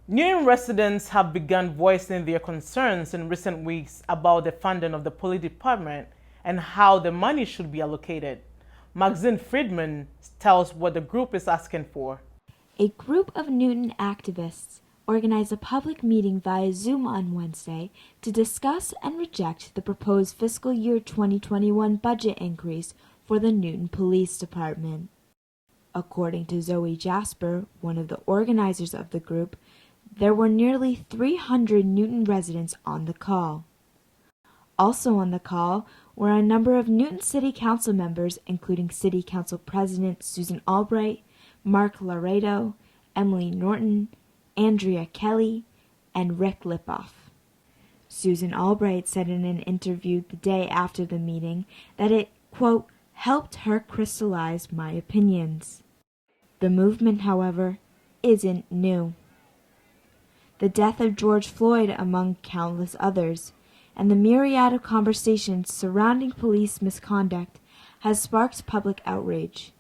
Newton residents have begun voicing their concerns in recent weeks about the funding of the police department and how the money should be allocated. Maxine Friedman tells what the group is asking for. A group of Newton activists organized a public meeting via Zoom on Wednesday to discuss and reject the proposed fiscal year 2021 budget increase for the Newton Police Department. According to Zoe Jasper, one of the organizers of the group, there were nearly 300 Newton residents on the call. Also on the call were a number of Newton City Council members, including City Council President Susan Albright, Mark Laredo, Emily Norton, Andrea Kelly, and Rick Lipoff. Susan Albright said in an interview the day after the meeting that it, quote, helped her crystallize my opinions. The movement, however, isn't new. The death of George Floyd, among countless others, and the myriad of conversations surrounding police misconduct has sparked public outrage.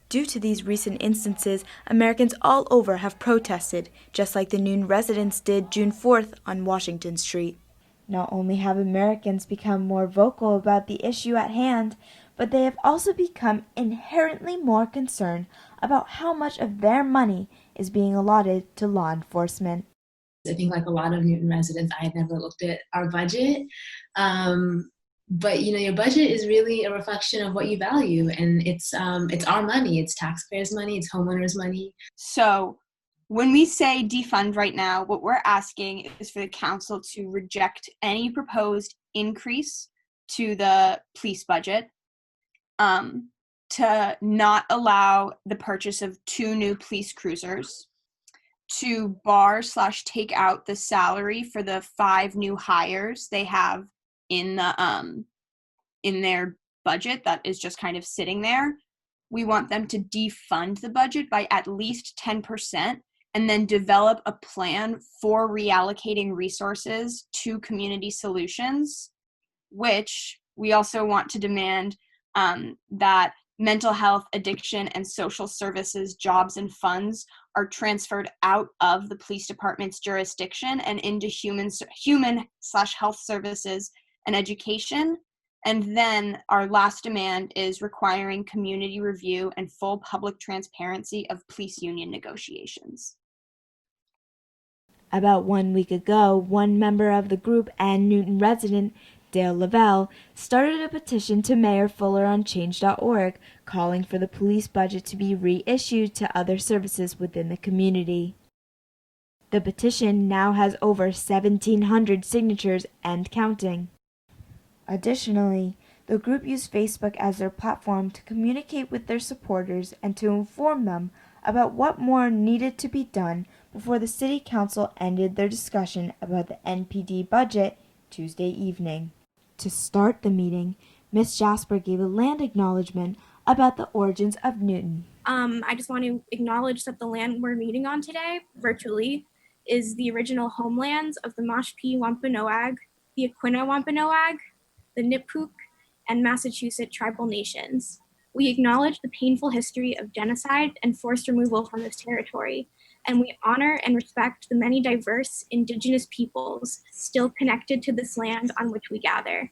Due to these recent instances, Americans all over have protested, just like the Newton residents did June 4th on Washington Street. Not only have Americans become more vocal about the issue at hand, but they have also become inherently more concerned about how much of their money is being allotted to law enforcement. I think like a lot of Newton residents, I had never looked at our budget. But your budget is really a reflection of what you value, and it's our money, it's taxpayers' money, it's homeowners' money. So when we say defund right now, what we're asking is for the council to reject any proposed increase to the police budget, to not allow the purchase of 2 new police cruisers, to bar/take out the salary for the 5 new hires they have in their budget that is just kind of sitting there. We want them to defund the budget by at least 10% and then develop a plan for reallocating resources to community solutions, which we also want to demand that mental health, addiction, and social services jobs and funds are transferred out of the police department's jurisdiction and into human/health services and education. And then our last demand is requiring community review and full public transparency of police union negotiations. About 1 week ago, one member of the group and Newton resident, Dale Lavelle, started a petition to Mayor Fuller on Change.org calling for the police budget to be reissued to other services within the community. The petition now has over 1,700 signatures and counting. Additionally, the group used Facebook as their platform to communicate with their supporters and to inform them about what more needed to be done before the City Council ended their discussion about the NPD budget Tuesday evening. To start the meeting, Ms. Jasper gave a land acknowledgement about the origins of Newton. I just want to acknowledge that the land we're meeting on today, virtually, is the original homelands of the Mashpee Wampanoag, the Aquinnah Wampanoag, the Nipkook, and Massachusetts tribal nations. We acknowledge the painful history of genocide and forced removal from this territory, and we honor and respect the many diverse Indigenous peoples still connected to this land on which we gather.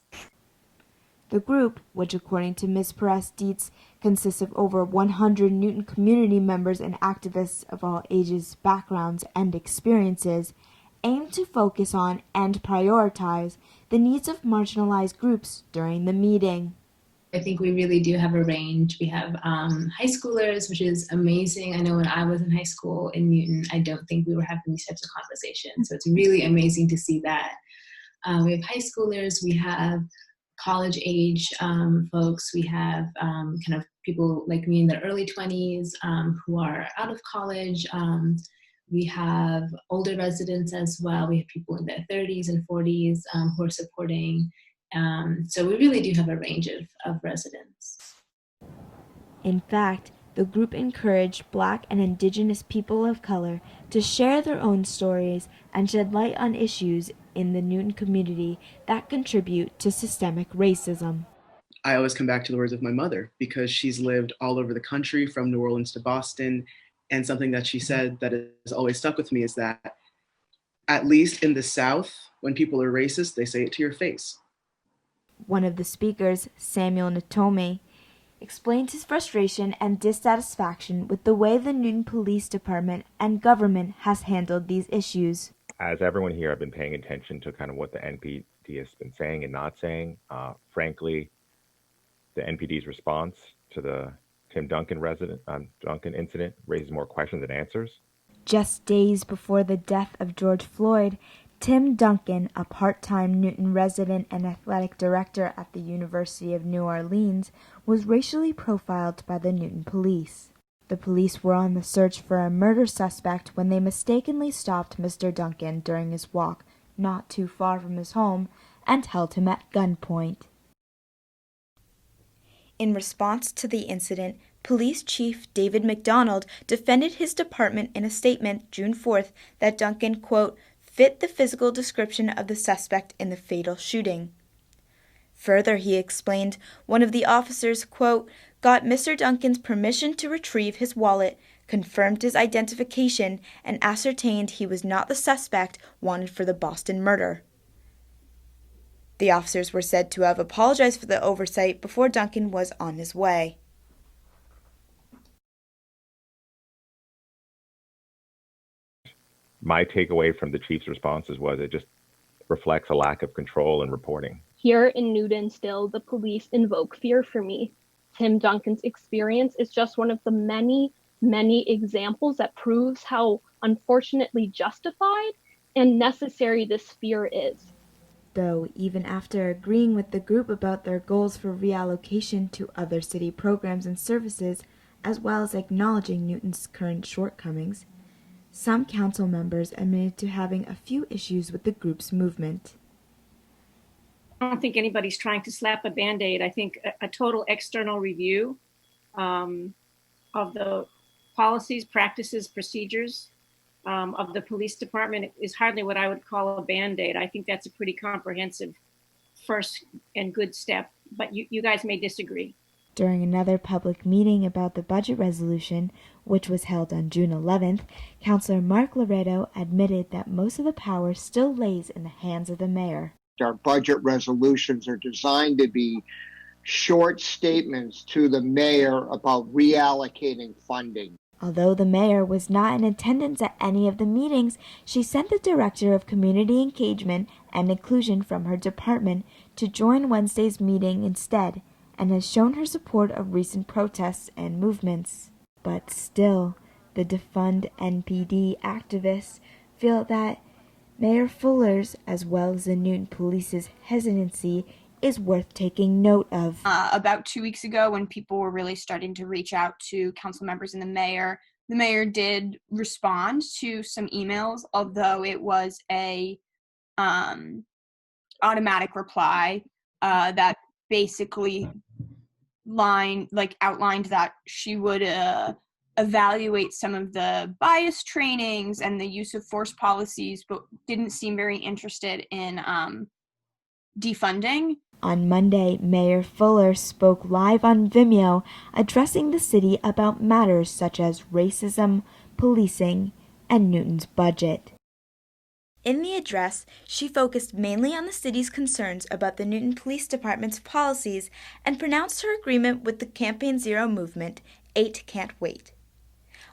The group, which according to Ms. Perez-Dietz consists of over 100 Newton community members and activists of all ages, backgrounds, and experiences, aim to focus on and prioritize the needs of marginalized groups during the meeting. I think we really do have a range. We have high schoolers, which is amazing. I know when I was in high school in Newton, I don't think we were having these types of conversations. So it's really amazing to see that. We have high schoolers, we have college age folks, we have kind of people like me in their early 20s who are out of college. We have older residents as well. We have people in their 30s and 40s who are supporting. So we really do have a range of residents. In fact, the group encouraged Black and Indigenous people of color to share their own stories and shed light on issues in the Newton community that contribute to systemic racism. I always come back to the words of my mother because she's lived all over the country from New Orleans to Boston, And something that she said that has always stuck with me is that, at least in the South, when people are racist, they say it to your face. One of the speakers, Samuel Natome, explained his frustration and dissatisfaction with the way the Newton Police Department and government has handled these issues. As everyone here, I've been paying attention to kind of what the NPD has been saying and not saying. Frankly, the NPD's response to the Tim Duncan incident raises more questions than answers. Just days before the death of George Floyd, Tim Duncan, a part-time Newton resident and athletic director at the University of New Orleans, was racially profiled by the Newton police. The police were on the search for a murder suspect when they mistakenly stopped Mr. Duncan during his walk not too far from his home and held him at gunpoint. In response to the incident, Police Chief David McDonald defended his department in a statement June 4th that Duncan, quote, fit the physical description of the suspect in the fatal shooting. Further, he explained, one of the officers, quote, got Mr. Duncan's permission to retrieve his wallet, confirmed his identification, and ascertained he was not the suspect wanted for the Boston murder. The officers were said to have apologized for the oversight before Duncan was on his way. My takeaway from the chief's responses was it just reflects a lack of control and reporting. Here in Newton still, the police invoke fear for me. Tim Duncan's experience is just one of the many, many examples that proves how unfortunately justified and necessary this fear is. Though, even after agreeing with the group about their goals for reallocation to other city programs and services, as well as acknowledging Newton's current shortcomings, some council members admitted to having a few issues with the group's movement. I don't think anybody's trying to slap a Band-Aid. I think a total external review of the policies, practices, procedures of the police department is hardly what I would call a Band-Aid. I think that's a pretty comprehensive first and good step, but you guys may disagree. During another public meeting about the budget resolution, which was held on June 11th, Councillor Mark Loreto admitted that most of the power still lays in the hands of the mayor. Our budget resolutions are designed to be short statements to the mayor about reallocating funding. Although the mayor was not in attendance at any of the meetings, she sent the Director of Community Engagement and Inclusion from her department to join Wednesday's meeting instead, and has shown her support of recent protests and movements. But still, the Defund NPD activists feel that Mayor Fuller's, as well as the Newton Police's hesitancy, is worth taking note of. About 2 weeks ago, when people were really starting to reach out to council members and the mayor did respond to some emails, although it was a automatic reply that basically outlined that she would evaluate some of the bias trainings and the use of force policies, but didn't seem very interested in defunding. On Monday, Mayor Fuller spoke live on Vimeo, addressing the city about matters such as racism, policing, and Newton's budget. In the address, she focused mainly on the city's concerns about the Newton Police Department's policies and pronounced her agreement with the Campaign Zero movement, 8 Can't Wait.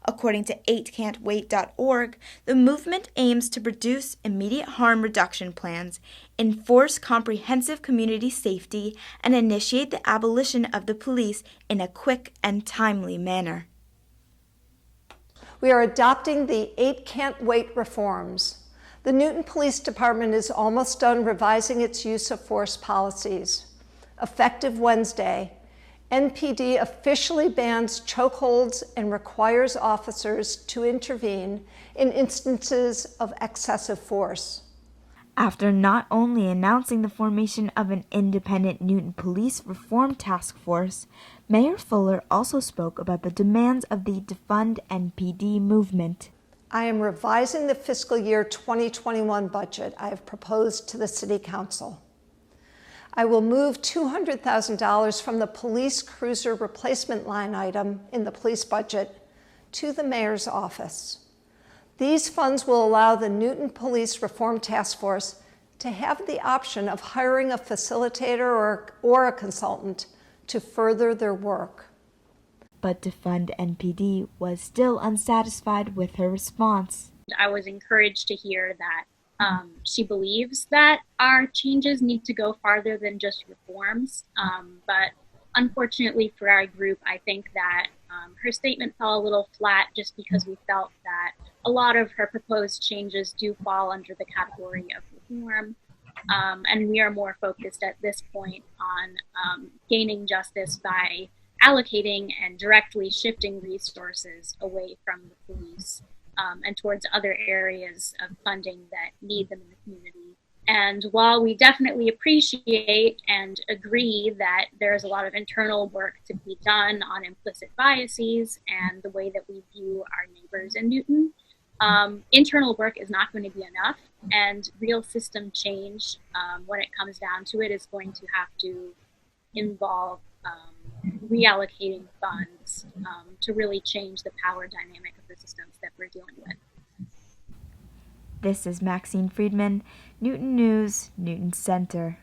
According to 8can'twait.org, the movement aims to produce immediate harm reduction plans, enforce comprehensive community safety, and initiate the abolition of the police in a quick and timely manner. We are adopting the 8 Can't Wait reforms. The Newton Police Department is almost done revising its use of force policies. Effective Wednesday, NPD officially bans chokeholds and requires officers to intervene in instances of excessive force. After not only announcing the formation of an independent Newton Police Reform Task Force, Mayor Fuller also spoke about the demands of the Defund NPD movement. I am revising the fiscal year 2021 budget I have proposed to the City Council. I will move $200,000 from the police cruiser replacement line item in the police budget to the mayor's office. These funds will allow the Newton Police Reform Task Force to have the option of hiring a facilitator or a consultant to further their work. But Defund NPD was still unsatisfied with her response. I was encouraged to hear that she believes that our changes need to go farther than just reforms. But unfortunately for our group, I think that her statement fell a little flat just because we felt that a lot of her proposed changes do fall under the category of reform. And we are more focused at this point on gaining justice by allocating and directly shifting resources away from the police and towards other areas of funding that need them in the community. And while we definitely appreciate and agree that there's a lot of internal work to be done on implicit biases and the way that we view our neighbors in Newton, internal work is not going to be enough, and real system change, when it comes down to it, is going to have to involve reallocating funds to really change the power dynamic of the systems that we're dealing with. This is Maxine Friedman, Newton News, Newton Center.